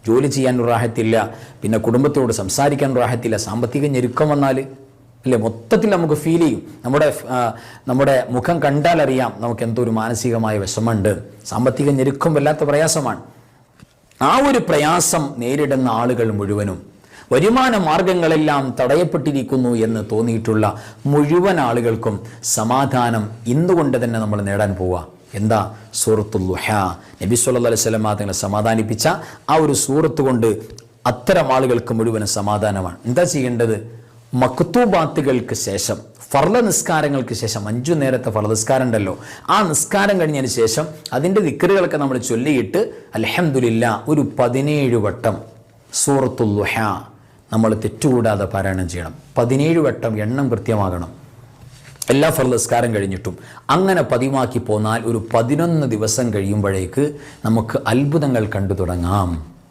ജോലി ചെയ്യാൻ റാഹത്തില്ല, പിന്നെ കുടുംബത്തോട് സംസാരിക്കാൻ റാഹത്തില്ല, സാമ്പത്തിക ഞെരുക്കം വന്നാൽ അല്ലേ മൊത്തത്തിൽ നമുക്ക് ഫീൽ ചെയ്യും. നമ്മുടെ മുഖം കണ്ടാൽ അറിയാം നമുക്ക് എന്തോ ഒരു മാനസികമായ വിഷമമുണ്ട്. സാമ്പത്തിക ഞെരുക്കം വല്ലാത്ത പ്രയാസമാണ്. ആ ഒരു പ്രയാസം നേരിടുന്ന ആളുകൾ മുഴുവനും വരുമാന മാർഗങ്ങളെല്ലാം തടയപ്പെട്ടിരിക്കുന്നു എന്ന് തോന്നിയിട്ടുള്ള മുഴുവൻ ആളുകൾക്കും സമാധാനം ഇന്നുകൊണ്ട് തന്നെ നമ്മൾ നേടാൻ പോവുക. എന്താ? സൂറത്തുൽ ദുഹാ. നബി സല്ലല്ലാഹു അലൈഹി വസല്ലം തങ്ങളെ സമാധാനിപ്പിച്ച ആ ഒരു സൂറത്ത് കൊണ്ട് അത്തരം ആളുകൾക്ക് മുഴുവനും സമാധാനമാണ്. എന്താ ചെയ്യേണ്ടത്? മക്തൂബാത്തുകൾക്ക് ശേഷം, ഫർള നിസ്കാരങ്ങൾക്ക് ശേഷം, 5 നേരത്തെ ഫർള നിസ്കാരം ഉണ്ടല്ലോ, ആ നിസ്കാരം കഴിഞ്ഞതിന് ശേഷം അതിൻ്റെ ദിക്റുകളൊക്കെ നമ്മൾ ചൊല്ലിയിട്ട് അൽഹംദുലില്ലാ ഒരു 17 വട്ടം സൂറത്തുൽ ദുഹാ നമ്മൾ തെറ്റുകൂടാതെ പാരായണം ചെയ്യണം. 17 വട്ടം എണ്ണം കൃത്യമാകണം എല്ലാ ഫർള് നിസ്കാരം കഴിഞ്ഞിട്ടും. അങ്ങനെ പതിവാക്കി പോന്നാൽ ഒരു 11 ദിവസം കഴിയുമ്പോഴേക്ക് നമുക്ക് അത്ഭുതങ്ങൾ കണ്ടു തുടങ്ങാം.